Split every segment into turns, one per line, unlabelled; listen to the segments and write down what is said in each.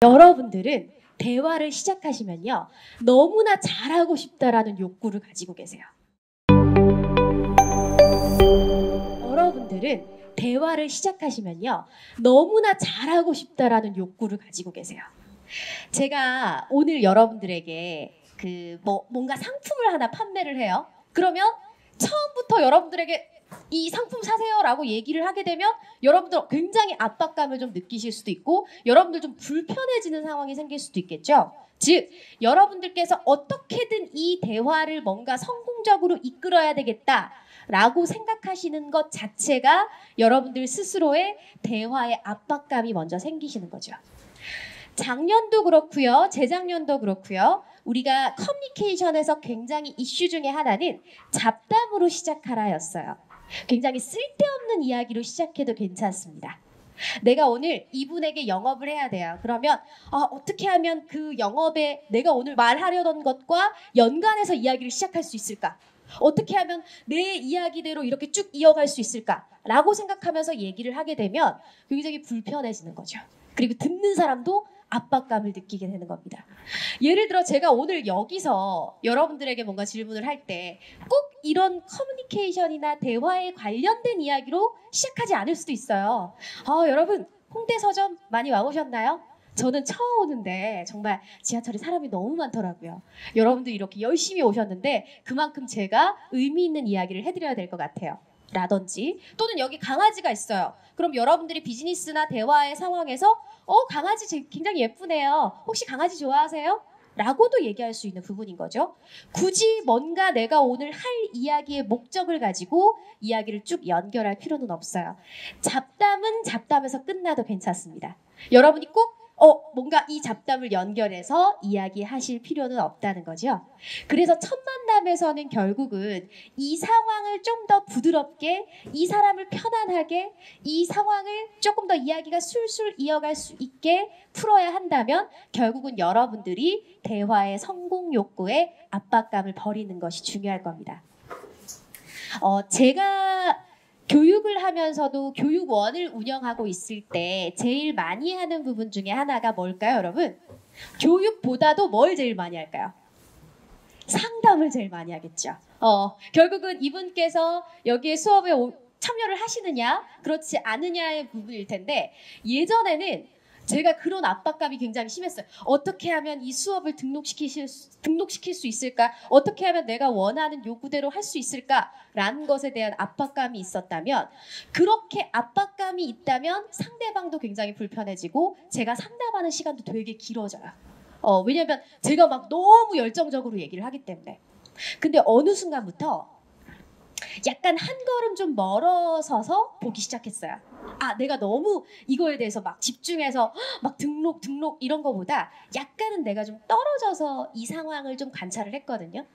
여러분들은 대화를 시작하시면요, 너무나 잘하고 싶다라는 욕구를 가지고 계세요. 여러분들은 대화를 시작하시면요, 너무나 잘하고 싶다라는 욕구를 가지고 계세요. 제가 오늘 여러분들에게 뭔가 상품을 하나 판매를 해요. 그러면 처음부터 여러분들에게 이 상품 사세요라고 얘기를 하게 되면 여러분들 굉장히 압박감을 좀 느끼실 수도 있고 여러분들 좀 불편해지는 상황이 생길 수도 있겠죠. 즉, 여러분들께서 어떻게든 이 대화를 뭔가 성공적으로 이끌어야 되겠다라고 생각하시는 것 자체가 여러분들 스스로의 대화의 압박감이 먼저 생기시는 거죠. 작년도 그렇고요. 재작년도 그렇고요. 우리가 커뮤니케이션에서 굉장히 이슈 중에 하나는 잡담으로 시작하라였어요. 굉장히 쓸데없는 이야기로 시작해도 괜찮습니다. 내가 오늘 이분에게 영업을 해야 돼요. 그러면 어떻게 하면 그 영업에 내가 오늘 말하려던 것과 연관해서 이야기를 시작할 수 있을까? 어떻게 하면 내 이야기대로 이렇게 쭉 이어갈 수 있을까? 라고 생각하면서 얘기를 하게 되면 굉장히 불편해지는 거죠. 그리고 듣는 사람도 압박감을 느끼게 되는 겁니다. 예를 들어 제가 오늘 여기서 여러분들에게 뭔가 질문을 할 때 꼭 이런 커뮤니케이션이나 대화에 관련된 이야기로 시작하지 않을 수도 있어요. 여러분 홍대 서점 많이 와보셨나요? 저는 처음 오는데 정말 지하철에 사람이 너무 많더라고요. 여러분들 이렇게 열심히 오셨는데 그만큼 제가 의미 있는 이야기를 해드려야 될 것 같아요. 라든지 또는 여기 강아지가 있어요. 그럼 여러분들이 비즈니스나 대화의 상황에서 강아지 굉장히 예쁘네요. 혹시 강아지 좋아하세요? 라고도 얘기할 수 있는 부분인 거죠. 굳이 뭔가 내가 오늘 할 이야기의 목적을 가지고 이야기를 쭉 연결할 필요는 없어요. 잡담은 잡담에서 끝나도 괜찮습니다. 여러분이 꼭 뭔가 이 잡담을 연결해서 이야기하실 필요는 없다는 거죠. 그래서 첫 만남에서는 결국은 이 상황을 좀 더 부드럽게, 이 사람을 편안하게, 이 상황을 조금 더 이야기가 술술 이어갈 수 있게 풀어야 한다면 결국은 여러분들이 대화의 성공 욕구에 압박감을 버리는 것이 중요할 겁니다. 제가 교육을 하면서도 교육원을 운영하고 있을 때 제일 많이 하는 부분 중에 하나가 뭘까요, 여러분? 교육보다도 뭘 제일 많이 할까요? 상담을 제일 많이 하겠죠. 결국은 이분께서 여기에 수업에 참여를 하시느냐, 그렇지 않느냐의 부분일 텐데 예전에는 제가 그런 압박감이 굉장히 심했어요. 어떻게 하면 이 수업을 등록시킬 수 있을까? 어떻게 하면 내가 원하는 요구대로 할 수 있을까라는 것에 대한 압박감이 있었다면 그렇게 압박감이 있다면 상대방도 굉장히 불편해지고 제가 상담하는 시간도 되게 길어져요. 왜냐면 제가 막 너무 열정적으로 얘기를 하기 때문에. 근데 어느 순간부터 약간 한 걸음 좀 멀어서서 보기 시작했어요. 내가 너무 이거에 대해서 막 집중해서 막 등록 이런 거보다 약간은 내가 좀 떨어져서 이 상황을 좀 관찰을 했거든요.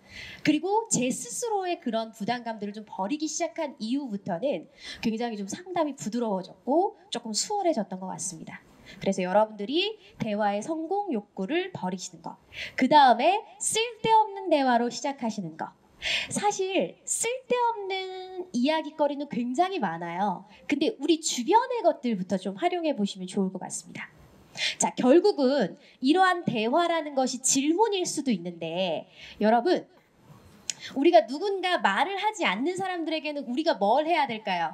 그리고 제 스스로의 그런 부담감들을 좀 버리기 시작한 이후부터는 굉장히 좀 상담이 부드러워졌고 조금 수월해졌던 것 같습니다. 그래서 여러분들이 대화의 성공 욕구를 버리시는 것, 그 다음에 쓸데없는 대화로 시작하시는 것. 사실 쓸데없는 이야기거리는 굉장히 많아요. 근데 우리 주변의 것들부터 좀 활용해 보시면 좋을 것 같습니다. 자, 결국은 이러한 대화라는 것이 질문일 수도 있는데 여러분, 우리가 누군가 말을 하지 않는 사람들에게는 우리가 뭘 해야 될까요?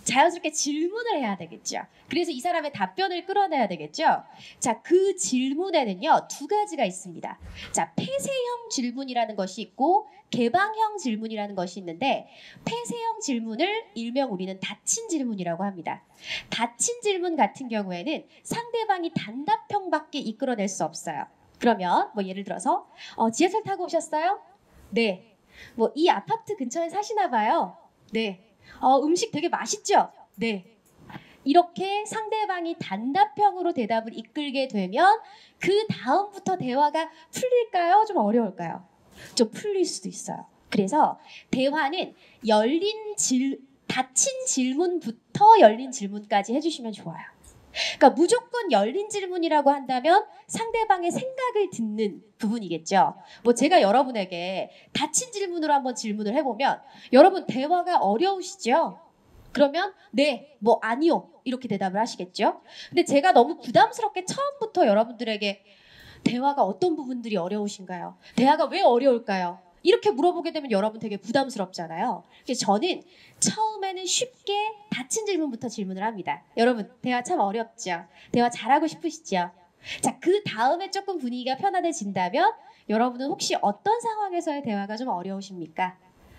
자연스럽게 질문을 해야 되겠죠. 그래서 이 사람의 답변을 끌어내야 되겠죠. 자, 그 질문에는요, 두 가지가 있습니다. 자, 폐쇄형 질문이라는 것이 있고 개방형 질문이라는 것이 있는데 폐쇄형 질문을 일명 우리는 닫힌 질문이라고 합니다. 닫힌 질문 같은 경우에는 상대방이 단답형밖에 이끌어낼 수 없어요. 그러면 예를 들어서 지하철 타고 오셨어요? 네. 이 아파트 근처에 사시나 봐요? 네. 음식 되게 맛있죠? 네. 이렇게 상대방이 단답형으로 대답을 이끌게 되면 그 다음부터 대화가 풀릴까요? 좀 어려울까요? 좀 풀릴 수도 있어요. 그래서 대화는 닫힌 질문부터 열린 질문까지 해주시면 좋아요. 그러니까 무조건 열린 질문이라고 한다면 상대방의 생각을 듣는 부분이겠죠. 제가 여러분에게 닫힌 질문으로 한번 질문을 해보면 여러분 대화가 어려우시죠? 그러면 네, 뭐 아니요 이렇게 대답을 하시겠죠. 근데 제가 너무 부담스럽게 처음부터 여러분들에게 대화가 어떤 부분들이 어려우신가요? 대화가 왜 어려울까요? 이렇게 물어보게 되면 여러분 되게 부담스럽잖아요. 그래서 저는 처음에는 쉽게 닫힌 질문부터 질문을 합니다. 여러분, 대화 참 어렵죠? 대화 잘하고 싶으시죠? 자, 그 다음에 조금 분위기가 편안해진다면 여러분은 혹시 어떤 상황에서의 대화가 좀 어려우십니까?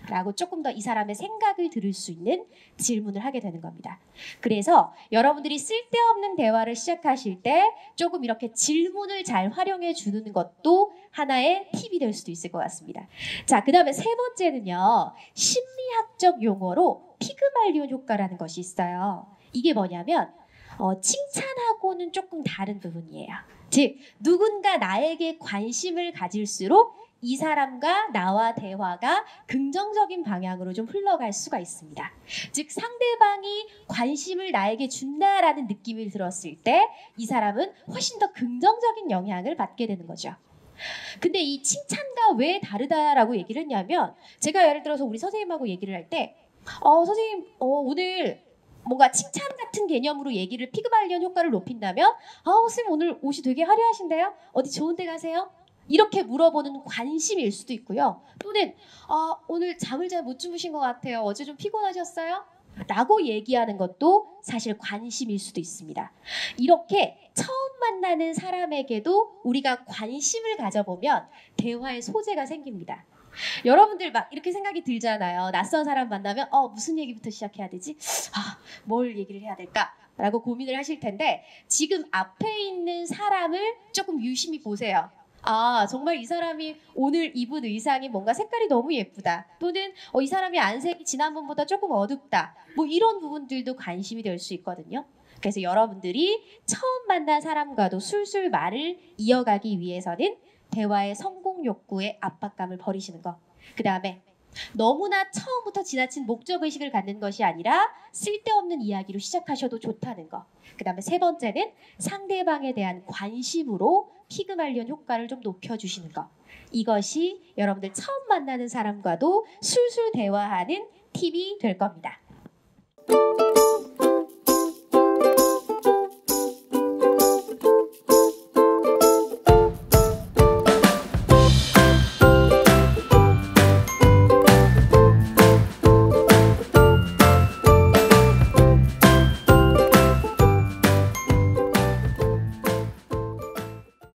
라고 조금 더 이 사람의 생각을 들을 수 있는 질문을 하게 되는 겁니다. 그래서 여러분들이 쓸데없는 대화를 시작하실 때 조금 이렇게 질문을 잘 활용해 주는 것도 하나의 팁이 될 수도 있을 것 같습니다. 자, 그 다음에 세 번째는요. 심리학적 용어로 피그말리온 효과라는 것이 있어요. 이게 뭐냐면 칭찬하고는 조금 다른 부분이에요. 즉, 누군가 나에게 관심을 가질수록 이 사람과 나와 대화가 긍정적인 방향으로 좀 흘러갈 수가 있습니다. 즉, 상대방이 관심을 나에게 준다라는 느낌이 들었을 때 이 사람은 훨씬 더 긍정적인 영향을 받게 되는 거죠. 근데 이 칭찬과 왜 다르다라고 얘기를 했냐면 제가 예를 들어서 우리 선생님하고 얘기를 할 때 선생님 오늘 뭔가 칭찬 같은 개념으로 얘기를 피그말리온 효과를 높인다면 선생님 오늘 옷이 되게 화려하신데요? 어디 좋은 데 가세요? 이렇게 물어보는 관심일 수도 있고요. 또는 오늘 잠을 잘 못 주무신 것 같아요. 어제 좀 피곤하셨어요? 라고 얘기하는 것도 사실 관심일 수도 있습니다. 이렇게 처음 만나는 사람에게도 우리가 관심을 가져보면 대화의 소재가 생깁니다. 여러분들 막 이렇게 생각이 들잖아요. 낯선 사람 만나면 무슨 얘기부터 시작해야 되지? 뭘 얘기를 해야 될까? 라고 고민을 하실 텐데 지금 앞에 있는 사람을 조금 유심히 보세요. 정말 이 사람이 오늘 입은 의상이 뭔가 색깔이 너무 예쁘다. 또는 이 사람이 안색이 지난번보다 조금 어둡다. 뭐 이런 부분들도 관심이 될 수 있거든요. 그래서 여러분들이 처음 만난 사람과도 술술 말을 이어가기 위해서는 대화의 성공 욕구에 압박감을 버리시는 것. 그 다음에 너무나 처음부터 지나친 목적의식을 갖는 것이 아니라 쓸데없는 이야기로 시작하셔도 좋다는 것. 그 다음에 세 번째는 상대방에 대한 관심으로 피그말리온 효과를 좀 높여주시는 것. 이것이 여러분들 처음 만나는 사람과도 술술 대화하는 팁이 될 겁니다.